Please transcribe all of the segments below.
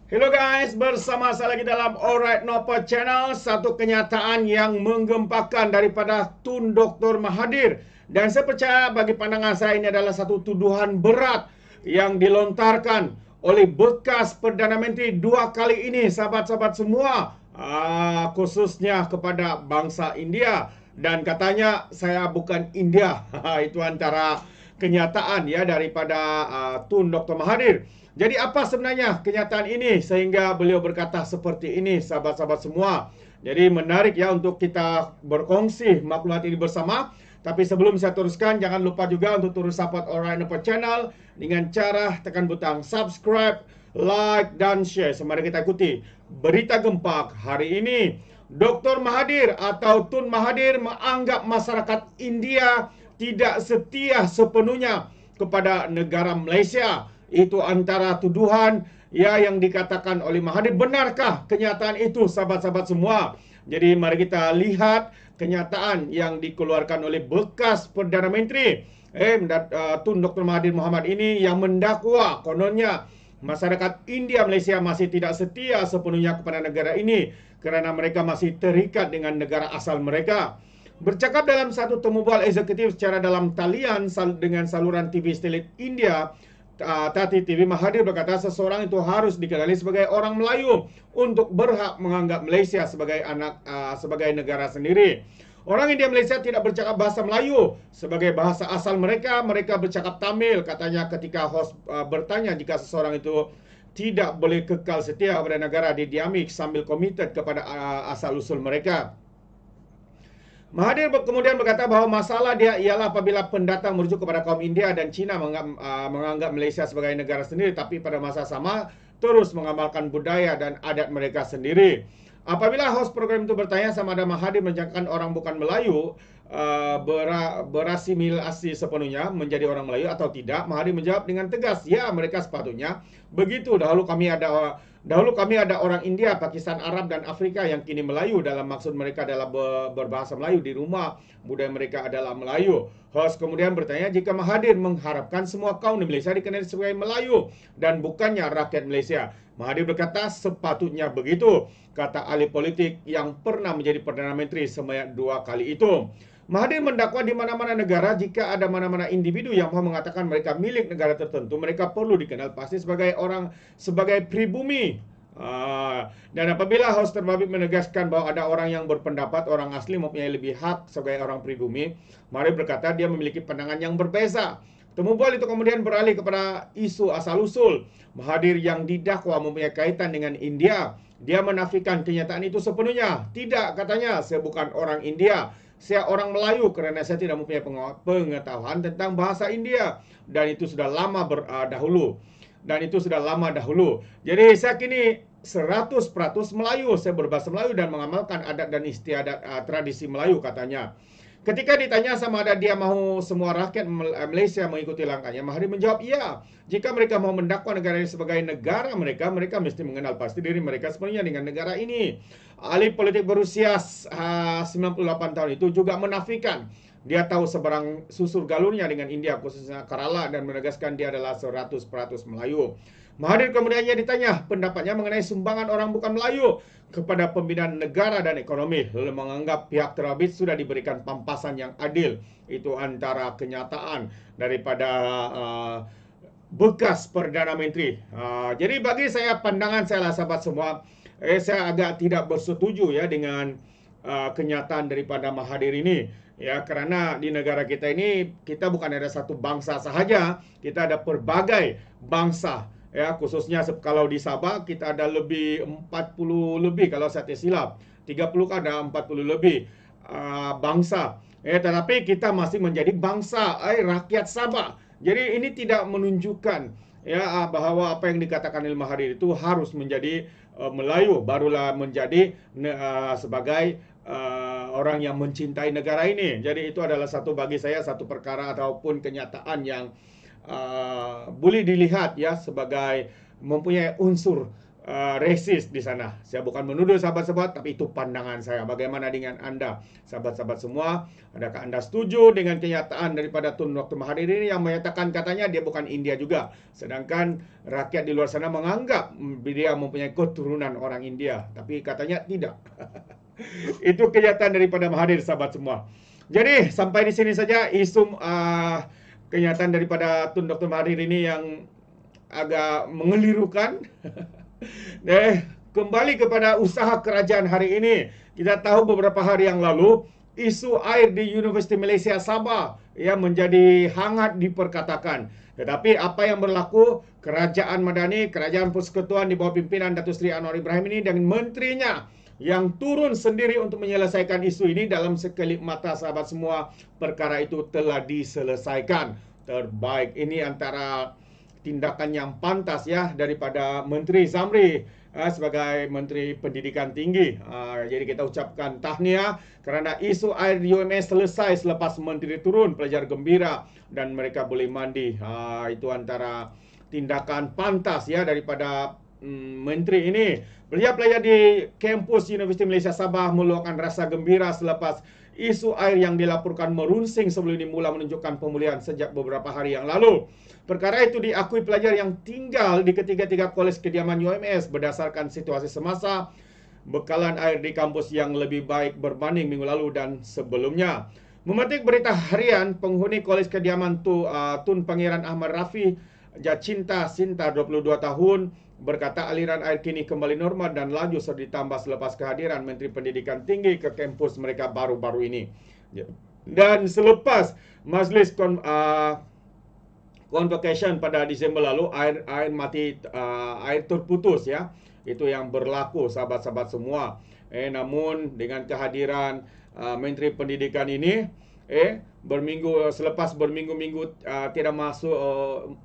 Hello guys, bersama saya lagi dalam Alright Nopa Channel. Satu kenyataan yang menggempakan daripada Tun Dr. Mahathir. Dan saya percaya bagi pandangan saya ini adalah satu tuduhan berat yang dilontarkan oleh bekas Perdana Menteri dua kali ini, sahabat-sahabat semua, khususnya kepada bangsa India. Dan katanya saya bukan India. Itu antara kenyataan ya daripada Tun Dr. Mahathir. Jadi apa sebenarnya kenyataan ini sehingga beliau berkata seperti ini, sahabat-sahabat semua. Jadi menarik ya untuk kita berkongsi maklumat ini bersama. Tapi sebelum saya teruskan, jangan lupa juga untuk terus support Alright Nopa Channel dengan cara tekan butang subscribe, like, dan share. Mari kita ikuti berita gempak hari ini. Dr. Mahathir atau Tun Mahathir menganggap masyarakat India tidak setia sepenuhnya kepada negara Malaysia. Itu antara tuduhan ya yang dikatakan oleh Mahathir. Benarkah kenyataan itu, sahabat-sahabat semua? Jadi mari kita lihat kenyataan yang dikeluarkan oleh bekas Perdana Menteri Tun Dr. Mahathir Mohamad ini yang mendakwa kononnya masyarakat India Malaysia masih tidak setia sepenuhnya kepada negara ini kerana mereka masih terikat dengan negara asal mereka. Bercakap dalam satu temu bual eksekutif secara dalam talian dengan saluran TV Satelit India, Tati TV, Mahathir berkata seseorang itu harus dikenali sebagai orang Melayu untuk berhak menganggap Malaysia sebagai negara sendiri. Orang India Malaysia tidak bercakap bahasa Melayu sebagai bahasa asal mereka. Mereka bercakap Tamil. Katanya ketika host bertanya jika seseorang itu tidak boleh kekal setia kepada negara didiami sambil komited kepada asal-usul mereka. Mahathir kemudian berkata bahawa masalah dia ialah apabila pendatang merujuk kepada kaum India dan Cina menganggap Malaysia sebagai negara sendiri, tapi pada masa sama terus mengamalkan budaya dan adat mereka sendiri. Apabila host program itu bertanya sama ada Mahathir menjadikan orang bukan Melayu berasimilasi sepenuhnya menjadi orang Melayu atau tidak, Mahathir menjawab dengan tegas, ya mereka sepatutnya begitu. Dahulu kami ada orang India, Pakistan, Arab, dan Afrika yang kini Melayu. Dalam maksud mereka adalah berbahasa Melayu di rumah. Budaya mereka adalah Melayu. Host kemudian bertanya jika Mahathir mengharapkan semua kaum di Malaysia dikenali sebagai Melayu dan bukannya rakyat Malaysia. Mahathir berkata sepatutnya begitu, kata ahli politik yang pernah menjadi Perdana Menteri sebanyak 2 kali itu. Mahathir mendakwa di mana-mana negara jika ada mana-mana individu yang mahu mengatakan mereka milik negara tertentu, mereka perlu dikenal pasti sebagai pribumi. Dan apabila host terbabit menegaskan bahwa ada orang yang berpendapat orang asli mempunyai lebih hak sebagai orang pribumi, Mahathir berkata dia memiliki pandangan yang berbeza. Temu bual itu kemudian beralih kepada isu asal-usul. Mahathir yang didakwa mempunyai kaitan dengan India. Dia menafikan kenyataan itu sepenuhnya. Tidak, katanya, saya bukan orang India. Saya orang Melayu kerana saya tidak mempunyai pengetahuan tentang bahasa India. Dan itu sudah lama dahulu. Jadi saya kini 100% Melayu. Saya berbahasa Melayu dan mengamalkan adat dan istiadat tradisi Melayu, katanya. Ketika ditanya sama ada dia mahu semua rakyat Malaysia mengikuti langkahnya, Mahathir menjawab, ya, jika mereka mahu mendakwa negara ini sebagai negara mereka, mereka mesti mengenal pasti diri mereka sepenuhnya dengan negara ini. Ahli politik berusia 98 tahun itu juga menafikan dia tahu seberang susur galurnya dengan India, khususnya Kerala, dan menegaskan dia adalah 100% Melayu. Mahathir kemudiannya ditanya pendapatnya mengenai sumbangan orang bukan Melayu kepada pembinaan negara dan ekonomi, lalu menganggap pihak terbabit sudah diberikan pampasan yang adil. Itu antara kenyataan daripada bekas Perdana Menteri. Jadi bagi saya, pandangan saya lah sahabat semua, saya agak tidak bersetuju ya dengan kenyataan daripada Mahathir ini. Ya, kerana di negara kita ini kita bukan ada satu bangsa sahaja, kita ada pelbagai bangsa. Ya, khususnya kalau di Sabah kita ada lebih 40 lebih kalau saya tidak silap. 30 ada 40 lebih bangsa. Tetapi kita masih menjadi bangsa rakyat Sabah. Jadi ini tidak menunjukkan ya bahwa apa yang dikatakan oleh Mahathir itu harus menjadi Melayu barulah menjadi sebagai orang yang mencintai negara ini. Jadi itu adalah bagi saya satu perkara ataupun kenyataan yang boleh dilihat ya sebagai mempunyai unsur resis di sana. Saya bukan menuduh sahabat-sahabat, tapi itu pandangan saya. Bagaimana dengan Anda, sahabat-sahabat semua? Adakah Anda setuju dengan kenyataan daripada Tun Dr. Mahathir ini yang menyatakan katanya dia bukan India juga, sedangkan rakyat di luar sana menganggap dia mempunyai keturunan orang India, tapi katanya tidak. Itu kenyataan daripada Mahathir, sahabat semua. Jadi sampai di sini saja isu kenyataan daripada Tun Dr. Mahathir ini yang agak mengelirukan. Kembali kepada usaha kerajaan hari ini. Kita tahu beberapa hari yang lalu isu air di Universiti Malaysia Sabah yang menjadi hangat diperkatakan. Tetapi apa yang berlaku, Kerajaan Madani, Kerajaan Persekutuan di bawah pimpinan Datuk Seri Anwar Ibrahim ini dengan menterinya yang turun sendiri untuk menyelesaikan isu ini, dalam sekelip mata sahabat semua, perkara itu telah diselesaikan. Terbaik. Ini antara tindakan yang pantas ya daripada Menteri Zamri sebagai Menteri Pendidikan Tinggi. Jadi kita ucapkan tahniah kerana isu air di UMS selesai selepas Menteri turun. Pelajar gembira dan mereka boleh mandi. Itu antara tindakan pantas ya daripada Menteri ini. Pelajar-pelajar di kampus Universiti Malaysia Sabah meluahkan rasa gembira selepas isu air yang dilaporkan merunsing sebelum ini mula menunjukkan pemulihan sejak beberapa hari yang lalu. Perkara itu diakui pelajar yang tinggal di ketiga-tiga kolej kediaman UMS berdasarkan situasi semasa bekalan air di kampus yang lebih baik berbanding minggu lalu dan sebelumnya. Memetik berita harian, penghuni kolej kediaman Tun Pangeran Ahmad Rafi Jacinta Sinta 22 tahun berkata aliran air kini kembali normal dan laju serta ditambah selepas kehadiran Menteri Pendidikan Tinggi ke kampus mereka baru-baru ini. Dan selepas majlis convocation pada Disember lalu, air terputus ya. Itu yang berlaku sahabat-sahabat semua. Namun dengan kehadiran Menteri Pendidikan ini, selepas berminggu-minggu tidak masuk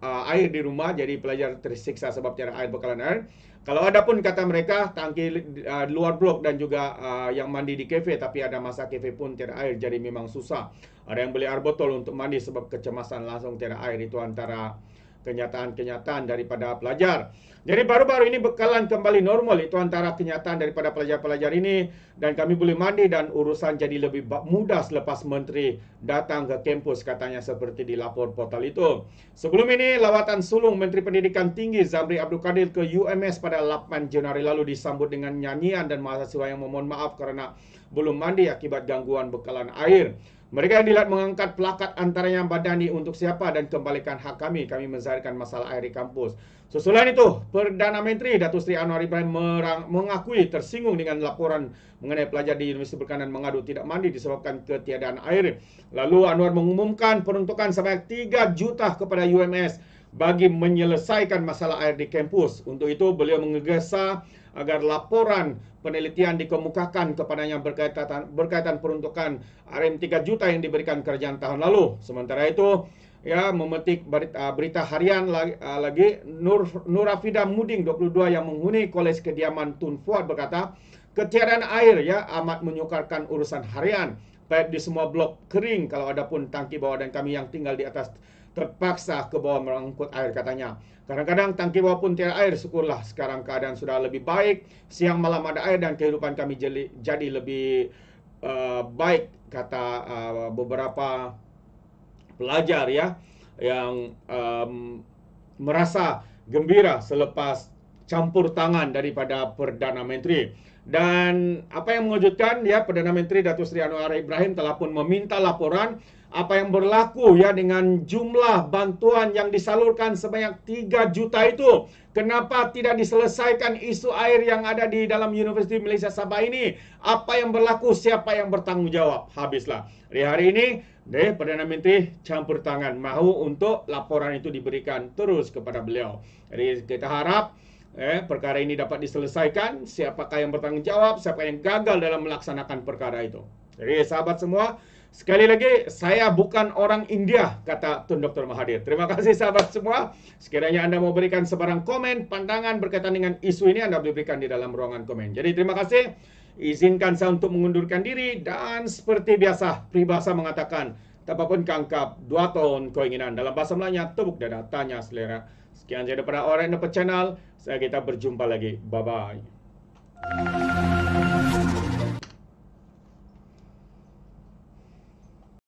air di rumah, jadi pelajar tersiksa sebab tiada air, bekalan air. Kalau ada pun kata mereka tangki luar blok dan juga yang mandi di kafe, tapi ada masa kafe pun tiada air, jadi memang susah. Ada yang beli air botol untuk mandi sebab kecemasan langsung tiada air. Itu antara kenyataan-kenyataan daripada pelajar. Jadi baru-baru ini bekalan kembali normal. Itu antara kenyataan daripada pelajar-pelajar ini. Dan kami boleh mandi dan urusan jadi lebih mudah selepas menteri datang ke kampus, katanya seperti dilapor portal itu. Sebelum ini, lawatan sulung Menteri Pendidikan Tinggi Zamri Abdul Kadir ke UMS pada 8 Januari lalu disambut dengan nyanyian dan mahasiswa yang memohon maaf kerana belum mandi akibat gangguan bekalan air. Mereka yang dilihat mengangkat plakat antaranya Badani untuk siapa dan kembalikan hak kami. Kami menzahirkan masalah air di kampus. Susulan itu, Perdana Menteri Datuk Seri Anwar Ibrahim mengakui tersinggung dengan laporan mengenai pelajar di Universiti Berkanan mengadu tidak mandi disebabkan ketiadaan air. Lalu Anwar mengumumkan peruntukan sebanyak 3 juta kepada UMS bagi menyelesaikan masalah air di kampus. Untuk itu, beliau menggesa agar laporan penelitian dikemukakan kepadanya berkaitan peruntukan RM3 juta yang diberikan kerajaan tahun lalu. Sementara itu, ya, memetik berita harian lagi, Nurafida Muding 22 yang menghuni kolej kediaman Tun Fuad berkata, ketiadaan air ya amat menyukarkan urusan harian. Paip di semua blok kering, kalau ada pun tangki bawah dan kami yang tinggal di atas terpaksa ke bawah mengangkut air, katanya. Kadang-kadang tangki bawah pun tiada air. Syukurlah sekarang keadaan sudah lebih baik. Siang malam ada air dan kehidupan kami jadi lebih baik, kata beberapa pelajar ya yang merasa gembira selepas campur tangan daripada Perdana Menteri. Dan apa yang mengejutkan ya, Perdana Menteri Datuk Seri Anwar Ibrahim telah pun meminta laporan apa yang berlaku ya dengan jumlah bantuan yang disalurkan sebanyak 3 juta itu. Kenapa tidak diselesaikan isu air yang ada di dalam Universiti Malaysia Sabah ini? Apa yang berlaku? Siapa yang bertanggungjawab? Habislah. Di hari ini, Perdana Menteri campur tangan, mahu untuk laporan itu diberikan terus kepada beliau. Jadi kita harap perkara ini dapat diselesaikan. Siapakah yang bertanggungjawab? Siapa yang gagal dalam melaksanakan perkara itu? Jadi sahabat semua, sekali lagi, saya bukan orang India, kata Tun Dr. Mahathir. Terima kasih sahabat semua. Sekiranya Anda mau berikan sebarang komen, pandangan berkaitan dengan isu ini, Anda boleh berikan di dalam ruangan komen. Jadi terima kasih. Izinkan saya untuk mengundurkan diri. Dan seperti biasa, peribahasa mengatakan, tak apapun kangkap, 2 tahun keinginan. Dalam bahasa Melayu, tepuk dada, tanya selera. Sekian saja daripada Alright No Channel. Kita berjumpa lagi. Bye-bye.